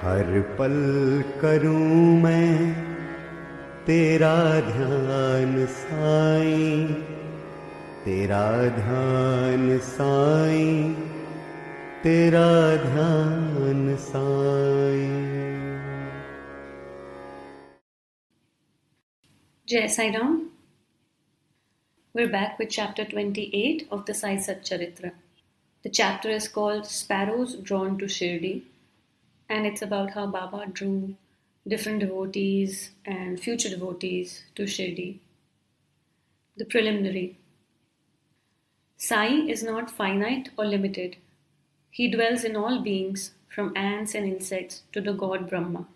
हर पल करूं मैं तेरा ध्यान साईं, तेरा ध्यान साईं, तेरा ध्यान Sai. Jai Sai Ram. We're back with chapter 28 of the Sai Satcharitra. The chapter is called Sparrows Drawn to Shirdi, and it's about how Baba drew different devotees and future devotees to Shirdi. The preliminary. Sai is not finite or limited. He dwells in all beings, from ants and insects to the god Brahma.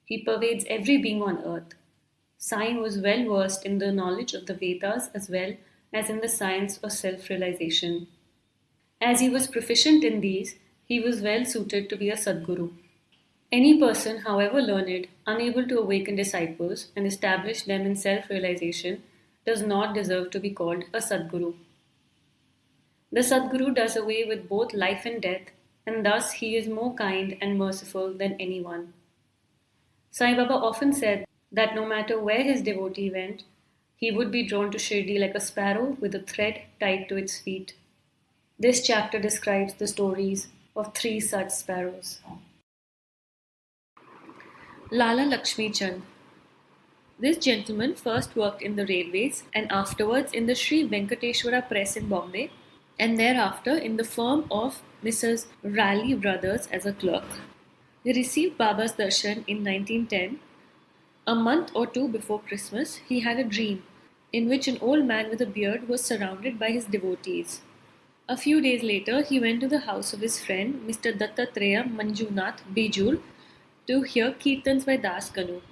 He pervades every being on earth. Sai was well versed in the knowledge of the Vedas as well as in the science of self realization. As he was proficient in these, he was well suited to be a Sadguru. Any person, however learned, unable to awaken disciples and establish them in self realization, does not deserve to be called a Sadguru. The Sadguru does away with both life and death, and thus he is more kind and merciful than anyone. Sai Baba often said that no matter where his devotee went, he would be drawn to Shirdi like a sparrow with a thread tied to its feet. This chapter describes the stories of three such sparrows. Lala Lakshmi Chand. This gentleman first worked in the railways and afterwards in the Sri Venkateshwara Press in Bombay, and thereafter in the firm of Mrs. Raleigh Brothers as a clerk. He received Baba's darshan in 1910. A month or two before Christmas, he had a dream in which an old man with a beard was surrounded by his devotees. A few days later, he went to the house of his friend, Mr. Dattatreya Manjunath Bijul, to hear Kirtans by Das Kanu.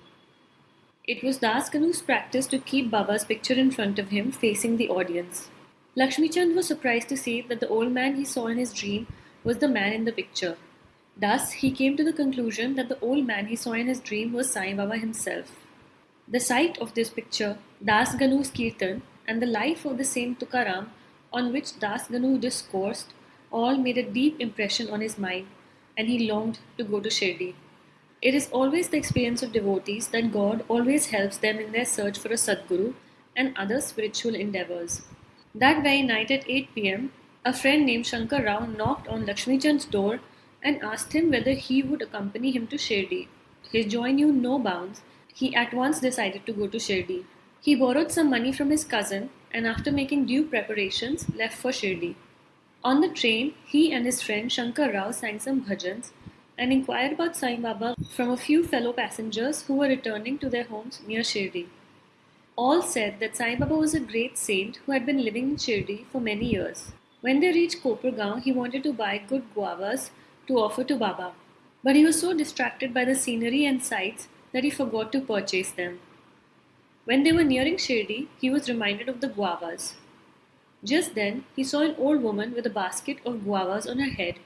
It was Das Kanu's practice to keep Baba's picture in front of him, facing the audience. Lakshmi Chand was surprised to see that the old man he saw in his dream was the man in the picture. Thus, he came to the conclusion that the old man he saw in his dream was Sai Baba himself. The sight of this picture, Das Ganu's Kirtan, and the life of the same Tukaram, on which Das Ganu discoursed, all made a deep impression on his mind, and he longed to go to Shirdi. It is always the experience of devotees that God always helps them in their search for a Sadguru and other spiritual endeavors. That very night at 8 p.m., a friend named Shankar Rao knocked on Lakshmi Chand's door and asked him whether he would accompany him to Shirdi. His joy knew no bounds. He at once decided to go to Shirdi. He borrowed some money from his cousin and after making due preparations, left for Shirdi. On the train, he and his friend Shankar Rao sang some bhajans and inquired about Sai Baba from a few fellow passengers who were returning to their homes near Shirdi. All said that Sai Baba was a great saint who had been living in Shirdi for many years. When they reached Kopargaon, he wanted to buy good guavas to offer to Baba, but he was so distracted by the scenery and sights that he forgot to purchase them. When they were nearing Shirdi, he was reminded of the guavas. Just then, he saw an old woman with a basket of guavas on her head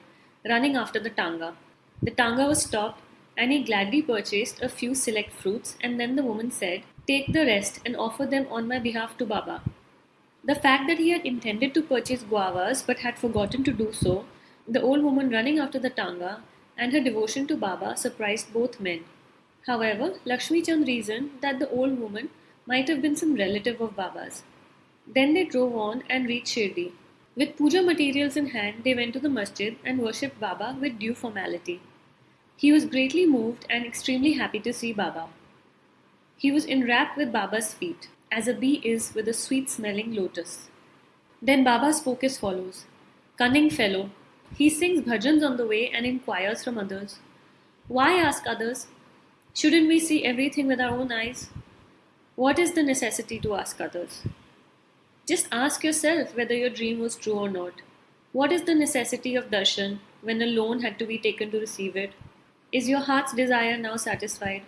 running after the tanga. The tanga was stopped and he gladly purchased a few select fruits, and then the woman said, "Take the rest and offer them on my behalf to Baba." The fact that he had intended to purchase guavas but had forgotten to do so, the old woman running after the tanga, and her devotion to Baba surprised both men. However, Lakshmi Chand reasoned that the old woman might have been some relative of Baba's. Then they drove on and reached Shirdi. With puja materials in hand, they went to the masjid and worshipped Baba with due formality. He was greatly moved and extremely happy to see Baba. He was enwrapped with Baba's feet, as a bee is with a sweet-smelling lotus. Then Baba spoke as follows: "Cunning fellow, he sings bhajans on the way and inquires from others. Why ask others? Shouldn't we see everything with our own eyes? What is the necessity to ask others? Just ask yourself whether your dream was true or not. What is the necessity of darshan when a loan had to be taken to receive it? Is your heart's desire now satisfied?"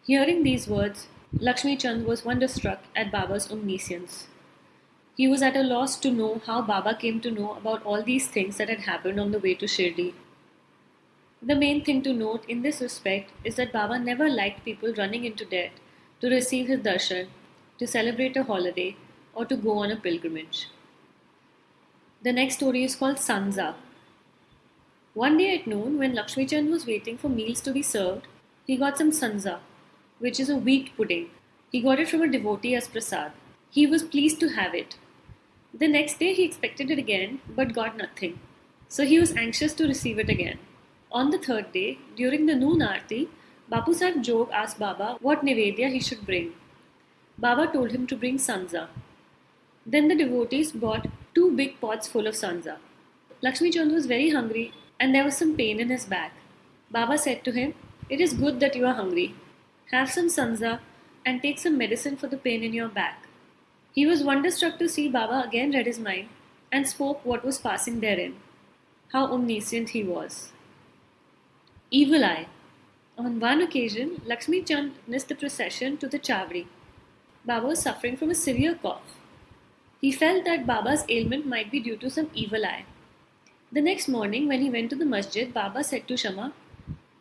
Hearing these words, Lakshmi Chand was wonderstruck at Baba's omniscience. He was at a loss to know how Baba came to know about all these things that had happened on the way to Shirdi. The main thing to note in this respect is that Baba never liked people running into debt to receive his darshan, to celebrate a holiday, or to go on a pilgrimage. The next story is called Sanza. One day at noon, when Lakshmi Chand was waiting for meals to be served, he got some sanza, which is a wheat pudding. He got it from a devotee as prasad. He was pleased to have it. The next day he expected it again, but got nothing. So he was anxious to receive it again. On the third day, during the noon aarti, Bapu Sahib Jog asked Baba what Nivedya he should bring. Baba told him to bring sanza. Then the devotees brought 2 big pots full of sanza. Lakshmi Chand was very hungry and there was some pain in his back. Baba said to him, "It is good that you are hungry. Have some sanza and take some medicine for the pain in your back." He was wonderstruck to see Baba again read his mind and spoke what was passing therein. How omniscient he was. Evil eye. On one occasion, Lakshmi Chand missed the procession to the Chavri. Baba was suffering from a severe cough. He felt that Baba's ailment might be due to some evil eye. The next morning, when he went to the masjid, Baba said to Shama,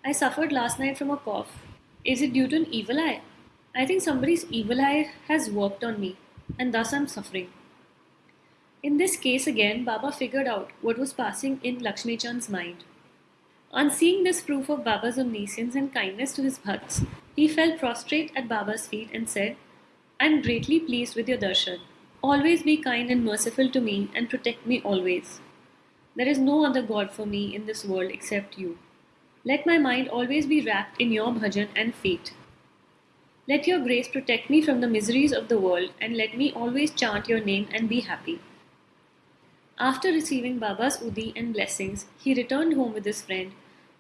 "I suffered last night from a cough. Is it due to an evil eye? I think somebody's evil eye has worked on me, and thus I'm suffering." In this case again, Baba figured out what was passing in Lakshmi Chand's mind. On seeing this proof of Baba's omniscience and kindness to his bhakts, he fell prostrate at Baba's feet and said, "I'm greatly pleased with your darshan. Always be kind and merciful to me and protect me always. There is no other God for me in this world except you. Let my mind always be wrapped in your bhajan and faith. Let your grace protect me from the miseries of the world and let me always chant your name and be happy." After receiving Baba's udi and blessings, he returned home with his friend,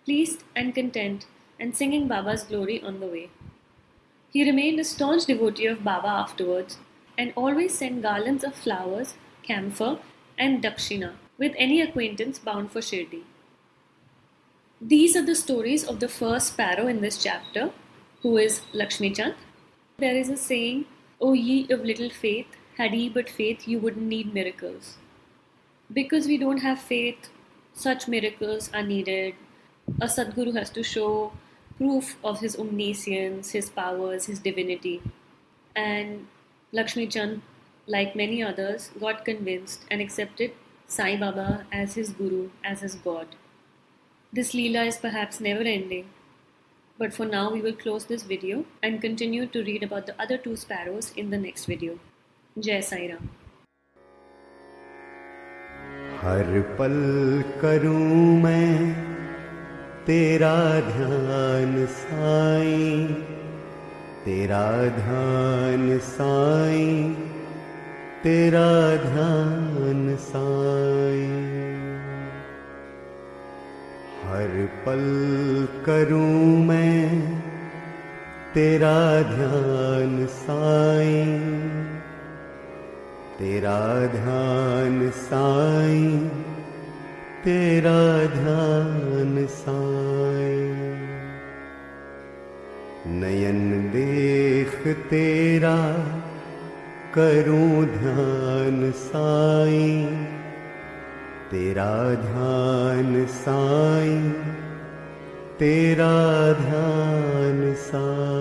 pleased and content, and singing Baba's glory on the way. He remained a staunch devotee of Baba afterwards and always sent garlands of flowers, camphor, and dakshina with any acquaintance bound for Shirdi. These are the stories of the first sparrow in this chapter, who is Lakshmi Chand. There is a saying, "O ye of little faith, had ye but faith, you wouldn't need miracles." Because we don't have faith, such miracles are needed. A Sadguru has to show proof of his omniscience, his powers, his divinity. And Lakshmi Chand, like many others, got convinced and accepted Sai Baba as his Guru, as his God. This Leela is perhaps never ending, but for now we will close this video and continue to read about the other 2 sparrows in the next video. Jai Sai Ram. हर पल करूं मैं तेरा ध्यान साईं, तेरा ध्यान साईं, तेरा ध्यान साईं। हर पल करूं मैं तेरा ध्यान साईं, तेरा ध्यान साईं, तेरा ध्यान साईं। नयन देख तेरा करूं ध्यान साईं, तेरा ध्यान साईं, तेरा ध्यान साईं।